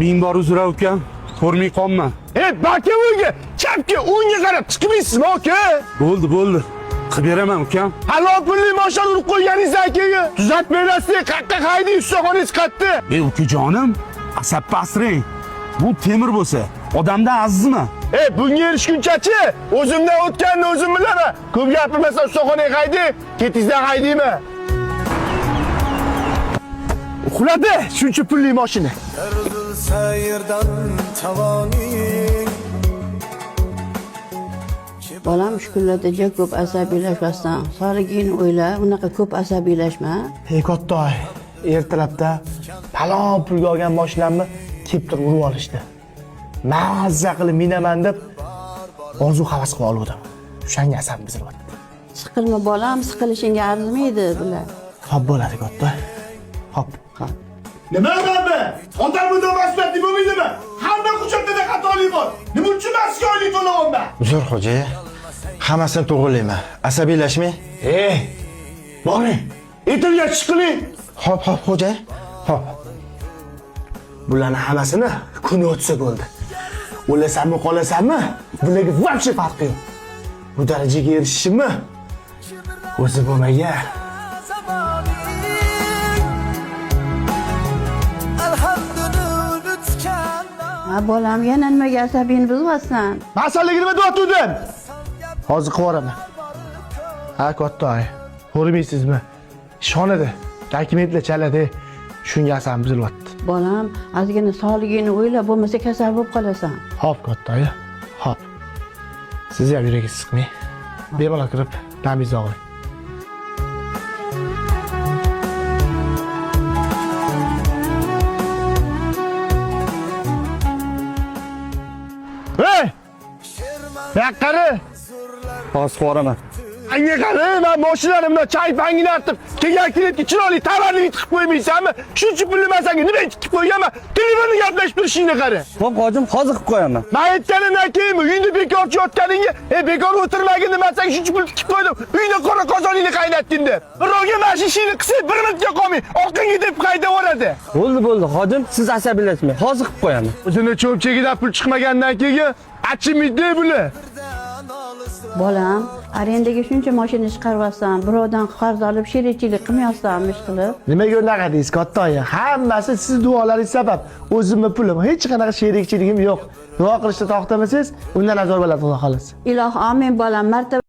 Ming bor uzr ukam. Ko'rmay qolma. Baka o'yga, chapga, o'ngga qarab chiqmaysizmi aka? Bo'ldi. Qilib beraman ukam. Halol pulli mashina urib qo'yganingiz akaga. Tuzatmaysiz, qaqqa hayding, ustaxonangiz qayerda? Ukajonim, asab pasrang. Bu temir bo'lsa, odamdan azizmi? Bunga erishgunchachi, o'zimdan o'tganini o'zim bilaman. Ko'p gapirmasa ustaxonaga hayding, ketingizdan haydaymi? Uxladi, shuncha pulli mashina. Bolam shu kunlarda juda ko'p asabiylashmasdan, sog'ligingni o'yla, unaqa ko'p asabiylashma. Katta, ertalabda palon pulga olgan mashinamni tep turib urib olishdi. Mazza qilib minaman deb orzu havas qilib oldim. O'shanga asabim buzilyapti. Siqilma bolam, siqilishingga arzimaydi bular. Xo'p bo'ladi katta. Xo'p. Nima bo'ldi? Odamni mas'uliyati bo'lmaydimi? Hamma hujjatda xatolik bor. Nima uchun mas'uliyat to'layapman? Uzr xo'ja. Hammasini to'g'rilayman. Asabiylashmang. Boring. Ertaga chiqiling. Xo'p, xo'ja. Xo'p. Bularni hammasini kun o'tsa bo'ldi. O'lasanmi, qolasanmi? Bularga вообще farqi yo'q. Bu darajaga erishishimni o'zi bo'lmagan. Bolam, yana nimaga asabingni buzyapsan? Masalaga nima deyotgandim? Hozir qilib yuboraman. Katta, ko'rmaysizmi? Ishxonada dokumentlar chaladi. Shunga asabim buzilyapti. Bolam, ozgina sog'ligingni o'yla, bo'lmasa kasal bo'lib qolasan. Xo'p, katta, xo'p. Siz ham yuragingiz siqmang. Bemalol kirib, damingizni oling. Qari. Hozir qo'raman. Anga qari, men mashinalarimdan chaypangini artib, kelgan klientga chiroyli tovarni tiqib qo'ymaysanmi? Shuncha pulni masaga nima tiqib qo'yganman? Telefonni gaplashib turishingni qari. Xo'p, hojim, hozir qilib qo'yaman. Men aytganimdan keyin uyingda bekorchi yotganingga, bekor o'tirmagin demasak shuncha pul tiqib qo'ydim. Uyingda qora qozoningni qaynatding deb. Birovga mana ishingni qilsang, bir minutga qolmay, orqangga deb qaytaveradi. Bo'ldi, hojim, siz asabiylashmang. Hozir qilib qo'yaman. O'zini cho'pchagidan pul chiqmagandan keyin achimidi bular. Bolam, arendaga shuncha mashina chiqaryapsan, birovdan qarz olib sherikchilik qilmayapsanmi ish qilib? Nimaga unaqa deysiz, katta oyi? Hammasi siz duolaringiz sabab. O'zimni pulim, hech qanaqa sherikchiligim yo'q. Duo qilishda to'xtamasangiz, undan azor bo'ladi, xudo xohlasa. Iloh, amin bolam, martaba